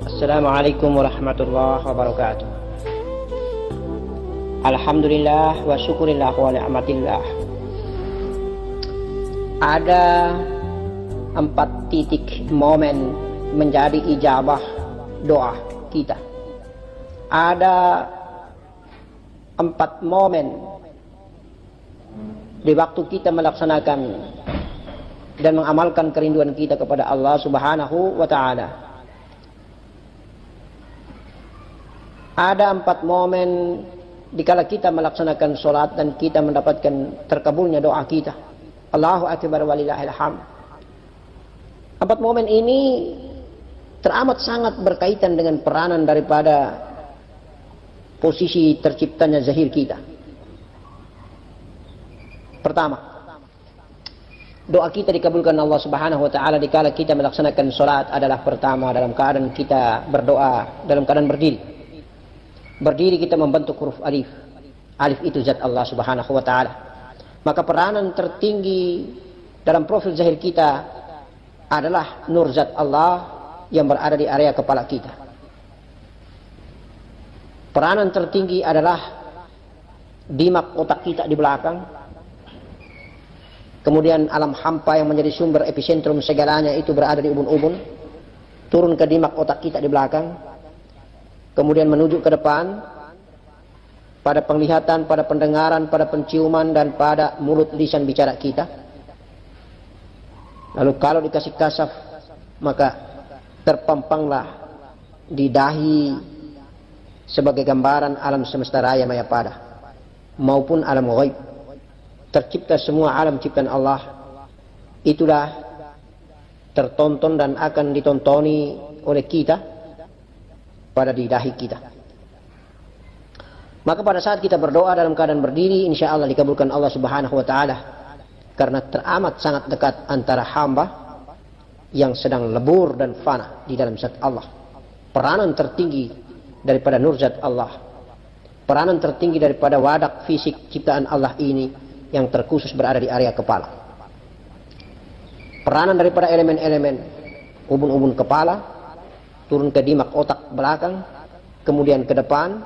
Assalamualaikum warahmatullahi wabarakatuh. Alhamdulillah wa syukurillah wa ni'matillah. Ada 4 titik momen menjadi ijabah doa kita. Ada 4 momen di waktu kita melaksanakan dan mengamalkan kerinduan kita kepada Allah Subhanahu wa ta'ala. Ada 4 momen dikala kita melaksanakan sholat dan kita mendapatkan terkabulnya doa kita. Allahu akbar walillahil hamd. 4 momen ini teramat sangat berkaitan dengan peranan daripada posisi terciptanya zahir kita. Pertama, doa kita dikabulkan Allah Subhanahu wa ta'ala dikala kita melaksanakan sholat adalah pertama dalam keadaan kita berdoa dalam keadaan berdiri. Berdiri kita membentuk huruf alif. Alif itu zat Allah Subhanahu wa ta'ala. Maka peranan tertinggi dalam profil zahir kita adalah nur zat Allah yang berada di area kepala kita. Peranan tertinggi adalah dimak otak kita di belakang. Kemudian alam hampa yang menjadi sumber epicentrum segalanya itu berada di ubun-ubun. Turun ke dimak otak kita di belakang. Kemudian menuju ke depan pada penglihatan, pada pendengaran, pada penciuman dan pada mulut lisan bicara kita. Lalu kalau dikasih kasaf maka terpampanglah di dahi sebagai gambaran alam semesta raya maya pada maupun alam ghaib. Tercipta semua alam ciptaan Allah itulah tertonton dan akan ditontoni oleh kita pada di dahi kita. Maka pada saat kita berdoa dalam keadaan berdiri, insya Allah dikabulkan Allah Subhanahu wa ta'ala. Karena teramat sangat dekat antara hamba yang sedang lebur dan fana di dalam zat Allah. Peranan tertinggi daripada nur zat Allah. Peranan tertinggi daripada wadak fisik ciptaan Allah ini yang terkhusus berada di area kepala. Peranan daripada elemen-elemen ubun-ubun kepala turun ke dimak otak belakang, kemudian ke depan,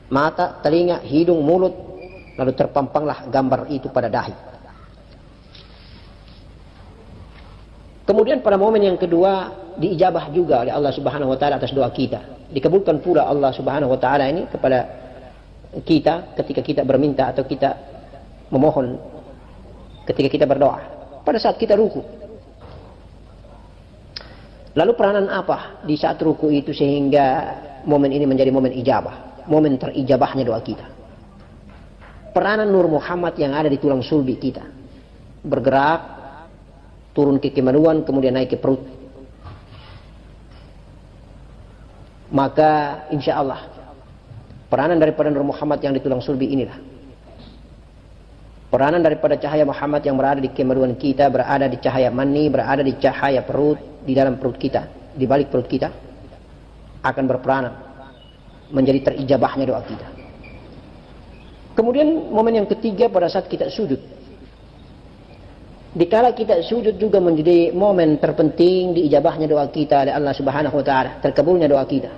mata, telinga, hidung, mulut, lalu terpampanglah gambar itu pada dahi. Kemudian pada momen yang kedua, diijabah juga oleh Allah Subhanahu wa ta'ala atas doa kita. Dikabulkan pula Allah Subhanahu wa ta'ala ini kepada kita ketika kita berminta atau kita memohon, ketika kita berdoa, pada saat kita ruku. Lalu peranan apa di saat ruku itu sehingga momen ini menjadi momen ijabah, momen terijabahnya doa kita? Peranan Nur Muhammad yang ada di tulang sulbi kita bergerak turun ke kemaluan kemudian naik ke perut. Maka insya Allah peranan daripada Nur Muhammad yang di tulang sulbi inilah peranan daripada cahaya Muhammad yang berada di kemaluan kita, berada di cahaya mani, berada di cahaya perut, di dalam perut kita, di balik perut kita, akan berperanan menjadi terijabahnya doa kita. Kemudian momen yang ketiga pada saat kita sujud. Dikala kita sujud juga menjadi momen terpenting diijabahnya doa kita oleh Allah Subhanahu wa ta'ala, terkabulnya doa kita.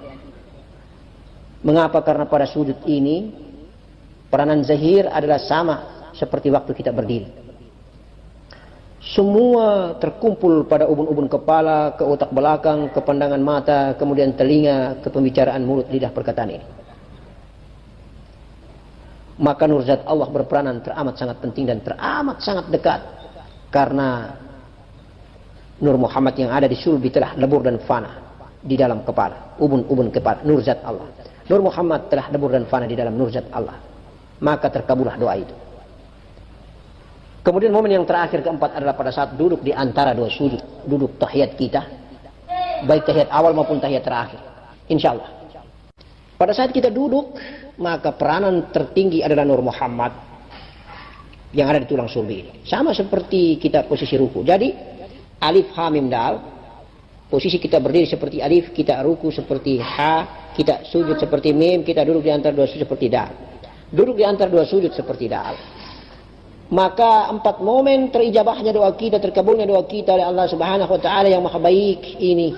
Mengapa? Karena pada sujud ini peranan zahir adalah sama seperti waktu kita berdiri. Semua terkumpul pada ubun-ubun kepala, ke otak belakang, ke pandangan mata, kemudian telinga, ke pembicaraan mulut, lidah, perkataan ini. Maka nur zat Allah berperanan teramat sangat penting dan teramat sangat dekat. Karena Nur Muhammad yang ada di sulbi telah lebur dan fana di dalam kepala, ubun-ubun kepala, nur zat Allah. Nur Muhammad telah lebur dan fana di dalam nur zat Allah. Maka terkabulah doa itu. Kemudian momen yang terakhir keempat adalah pada saat duduk di antara dua sujud, duduk tahiyat kita, baik tahiyat awal maupun tahiyat terakhir. Insya Allah. Pada saat kita duduk, maka peranan tertinggi adalah Nur Muhammad yang ada di tulang sulbi ini. Sama seperti kita posisi ruku. Jadi alif ha mim dal, posisi kita berdiri seperti alif, kita ruku seperti ha, kita sujud seperti mim, kita duduk di antara dua sujud seperti dal. Duduk di antara dua sujud seperti dal. Maka 4 momen terijabahnya doa kita, terkabulnya doa kita oleh Allah Subhanahu wa ta'ala yang maha baik ini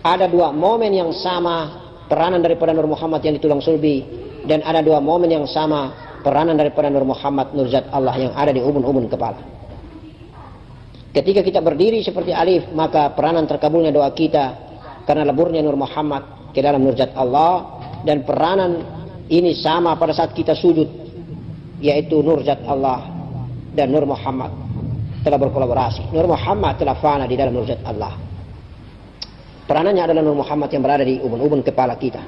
ada dua momen yang sama peranan daripada Nur Muhammad yang di tulang sulbi, dan ada dua momen yang sama peranan daripada Nur Muhammad Nur Zat Allah yang ada di ubun-ubun kepala. Ketika kita berdiri seperti alif, maka peranan terkabulnya doa kita karena leburnya Nur Muhammad ke dalam Nur Zat Allah, dan peranan ini sama pada saat kita sujud, yaitu Nur Zat Allah dan Nur Muhammad telah berkolaborasi. Nur Muhammad telah fana di dalam Nur Zat Allah. Peranannya adalah Nur Muhammad yang berada di ubun-ubun kepala kita.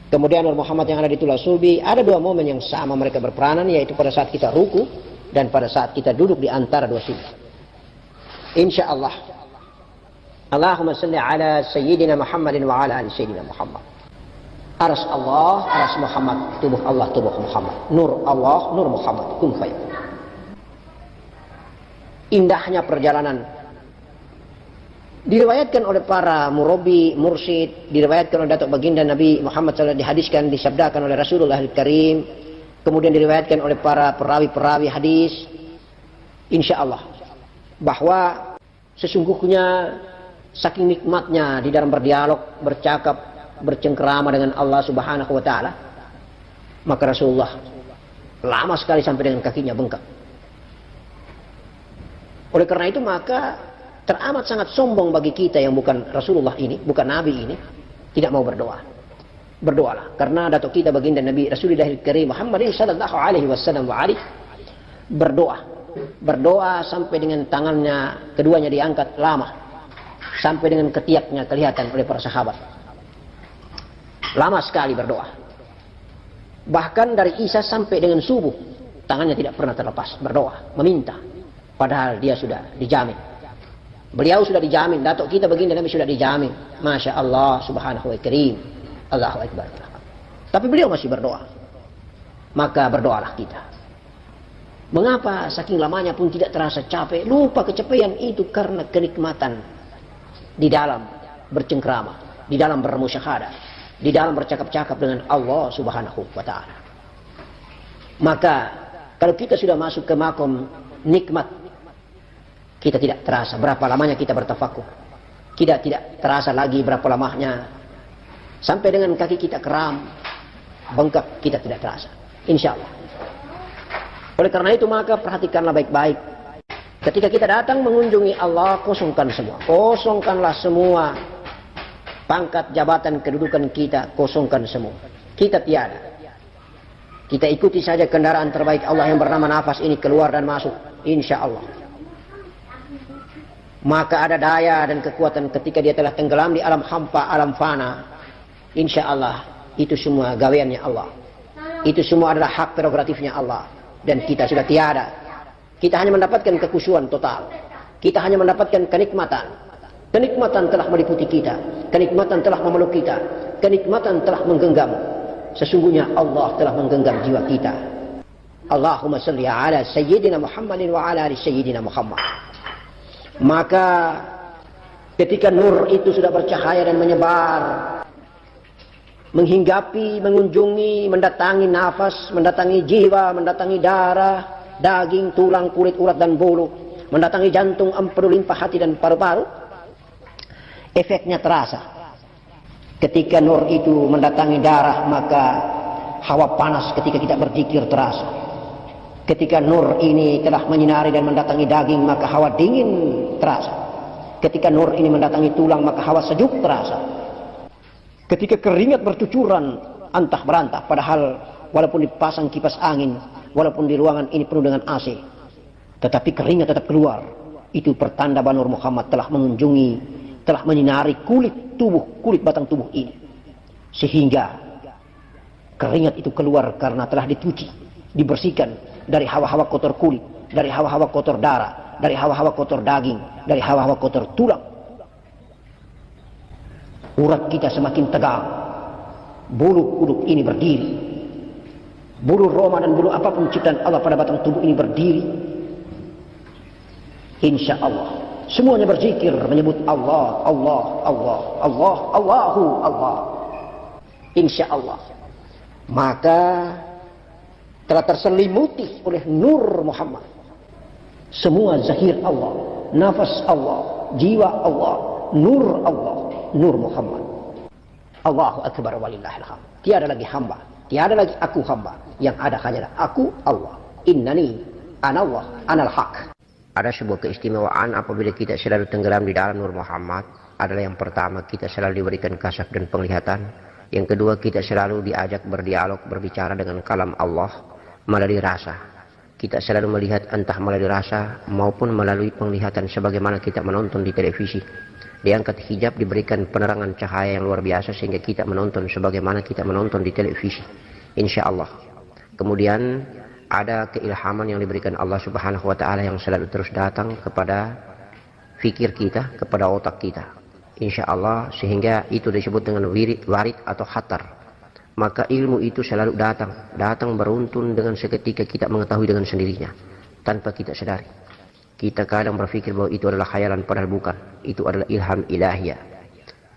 Kemudian Nur Muhammad yang ada di tulang sulbi, ada dua momen yang sama mereka berperanan, yaitu pada saat kita ruku dan pada saat kita duduk di antara dua sujud. Insyaallah. Allahumma salli ala Sayyidina Muhammadin wa ala ali Sayyidina Muhammad. Aras Allah, aras Muhammad, tubuh Allah, tubuh Muhammad. Nur Allah, Nur Muhammad, kun fayakun. Indahnya perjalanan diriwayatkan oleh para murabi, mursyid, diriwayatkan oleh Datuk Baginda Nabi Muhammad SAW, dihadiskan, disabdakan oleh Rasulullah Al-Karim, kemudian diriwayatkan oleh para perawi-perawi hadis, insyaallah, bahwa sesungguhnya saking nikmatnya di dalam berdialog, bercakap, bercengkerama dengan Allah Subhanahu wa Ta'ala, maka Rasulullah lama sekali sampai dengan kakinya bengkak. Oleh karena itu maka teramat sangat sombong bagi kita yang bukan Rasulullah ini, bukan Nabi ini, tidak mau berdoa. Berdoalah, karena datuk kita baginda Nabi Rasulullah Al-Karim Muhammad sallallahu alaihi wasallam berdoa. Berdoa sampai dengan tangannya keduanya diangkat lama, sampai dengan ketiaknya kelihatan oleh para sahabat. Lama sekali berdoa. Bahkan dari Isya sampai dengan subuh, tangannya tidak pernah terlepas berdoa, meminta. Padahal dia sudah dijamin. Beliau sudah dijamin, datuk kita baginda Nabi sudah dijamin. Masya Allah subhanahu wa karim. Allahu Akbar. Tapi beliau masih berdoa. Maka berdoalah kita. Mengapa saking lamanya pun tidak terasa capek? Lupa kecapean itu karena kenikmatan di dalam bercengkrama, di dalam bermusyahadah, di dalam bercakap-cakap dengan Allah Subhanahu wa Ta'ala. Maka kalau kita sudah masuk ke makom nikmat, kita tidak terasa berapa lamanya kita bertafakur. Kita tidak terasa lagi berapa lamanya sampai dengan kaki kita kram, bengkak, kita tidak terasa. Insya Allah. Oleh karena itu maka perhatikanlah baik-baik. Ketika kita datang mengunjungi Allah, kosongkan semua. Kosongkanlah semua pangkat, jabatan, kedudukan kita, kosongkan semua. Kita tiada. Kita ikuti saja kendaraan terbaik Allah yang bernama nafas ini keluar dan masuk. Insya Allah. Maka ada daya dan kekuatan ketika dia telah tenggelam di alam hampa, alam fana. Insya Allah itu semua gaweannya Allah. Itu semua adalah hak prerogatifnya Allah. Dan kita sudah tiada. Kita hanya mendapatkan kekhusyuan total. Kita hanya mendapatkan kenikmatan. Kenikmatan telah meliputi kita. Kenikmatan telah memeluk kita. Kenikmatan telah menggenggam. Sesungguhnya Allah telah menggenggam jiwa kita. Allahumma salli ala Sayyidina Muhammadin wa ala ali Sayyidina Muhammad. Maka ketika nur itu sudah bercahaya dan menyebar, menghinggapi, mengunjungi, mendatangi nafas, mendatangi jiwa, mendatangi darah, daging, tulang, kulit, urat dan bulu, mendatangi jantung, empedu, limpa, hati dan paru-paru, efeknya terasa. Ketika nur itu mendatangi darah, maka hawa panas ketika kita berzikir terasa. Ketika nur ini telah menyinari dan mendatangi daging, maka hawa dingin terasa. Ketika nur ini mendatangi tulang, maka hawa sejuk terasa. Ketika keringat bercucuran antah berantah, padahal walaupun dipasang kipas angin, walaupun di ruangan ini penuh dengan AC, tetapi keringat tetap keluar. Itu pertanda bahwa Nur Muhammad telah mengunjungi, telah menyinari kulit tubuh, kulit batang tubuh ini. Sehingga keringat itu keluar karena telah dicuci, dibersihkan dari hawa-hawa kotor kulit, dari hawa-hawa kotor darah, dari hawa-hawa kotor daging, dari hawa-hawa kotor tulang. Urat kita semakin tegang. Bulu kuduk ini berdiri. Bulu roma dan bulu apapun ciptaan Allah pada batang tubuh ini berdiri. Insya Allah. Semuanya berzikir, menyebut Allah, Allah, Allah, Allah, Allahu, Allah. Insya Allah. Maka telah terselimuti oleh Nur Muhammad. Semua zahir Allah, nafas Allah, jiwa Allah, nur Allah. Nur Muhammad. Allahu Akbar walillahil hamd. Tiada lagi hamba, tiada lagi aku hamba, yang ada hanyalah aku Allah. Innani anallah anal haq. Ada sebuah keistimewaan apabila kita selalu tenggelam di dalam Nur Muhammad. Adalah yang pertama, kita selalu diberikan kasaf dan penglihatan. Yang kedua, kita selalu diajak berdialog, berbicara dengan kalam Allah melalui rasa. Kita selalu melihat entah melalui rasa maupun melalui penglihatan sebagaimana kita menonton di televisi. Diangkat hijab, diberikan penerangan cahaya yang luar biasa sehingga kita menonton sebagaimana kita menonton di televisi. Insya Allah. Kemudian ada keilhaman yang diberikan Allah Subhanahu wa Ta'ala yang selalu terus datang kepada fikir kita, kepada otak kita. Insya Allah, sehingga itu disebut dengan warid atau khatar. Maka ilmu itu selalu datang beruntun dengan seketika kita mengetahui dengan sendirinya, tanpa kita sadari. Kita kadang berpikir bahwa itu adalah khayalan, padahal bukan. Itu adalah ilham ilahiyah,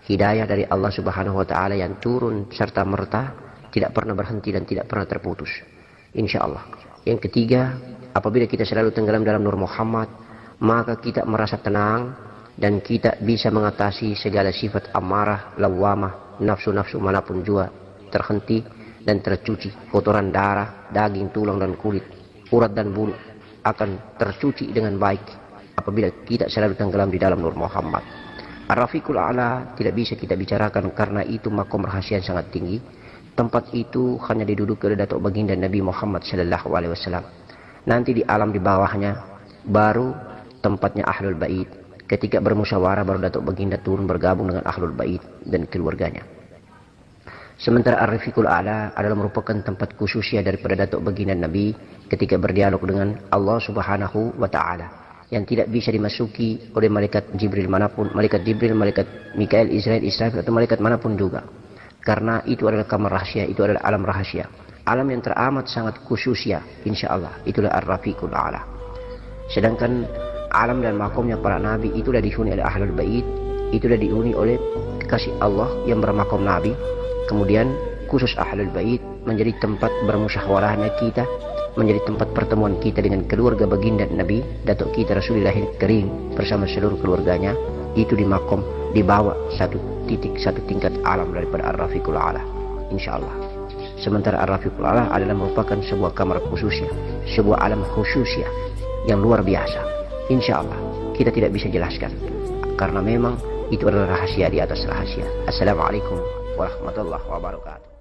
hidayah dari Allah Subhanahu wa Ta'ala yang turun serta merta, tidak pernah berhenti dan tidak pernah terputus. Insya Allah. Yang ketiga, apabila kita selalu tenggelam dalam Nur Muhammad, maka kita merasa tenang dan kita bisa mengatasi segala sifat amarah, lawamah, nafsu-nafsu manapun juga terhenti dan tercuci. Kotoran darah, daging, tulang dan kulit, urat dan bulu akan tercuci dengan baik apabila kita selalu tenggelam di dalam Nur Muhammad. Ar-Rafiqul A'la tidak bisa kita bicarakan karena itu makom rahasia yang sangat tinggi. Tempat itu hanya diduduki oleh Datuk Baginda Nabi Muhammad sallallahu alaihi wasallam. Nanti di alam di bawahnya baru tempatnya Ahlul Bait. Ketika bermusyawarah baru Datuk Baginda turun bergabung dengan Ahlul Bait dan keluarganya. Sementara Ar-Rafiqul A'la adalah merupakan tempat khususnya daripada Datuk Baginda Nabi ketika berdialog dengan Allah Subhanahu wa Ta'ala, yang tidak bisa dimasuki oleh malaikat Jibril manapun, malaikat Jibril, malaikat Mikael, Israfil atau malaikat manapun juga. Karena itu adalah kamar rahasia, itu adalah alam rahasia, alam yang teramat sangat khususnya. Insya Allah itulah Ar-Rafiqul A'la. Sedangkan alam dan makomnya para nabi itulah dihuni oleh Ahlul Bait, itulah dihuni oleh kekasih Allah yang bermakom nabi. Kemudian khusus Ahlul Bait menjadi tempat bermusyawarahnya kita, menjadi tempat pertemuan kita dengan keluarga baginda Nabi Datuk kita Rasulullah Karim bersama seluruh keluarganya. Itu di makom, dibawa satu tingkat alam daripada Ar-Rafiqul A'la, insya Allah. Sementara Ar-Rafiqul A'la adalah merupakan sebuah kamar khususnya, sebuah alam khususnya yang luar biasa. Insya Allah kita tidak bisa jelaskan karena memang itu adalah rahasia di atas rahasia. Assalamualaikum warahmatullahi wabarakatuh.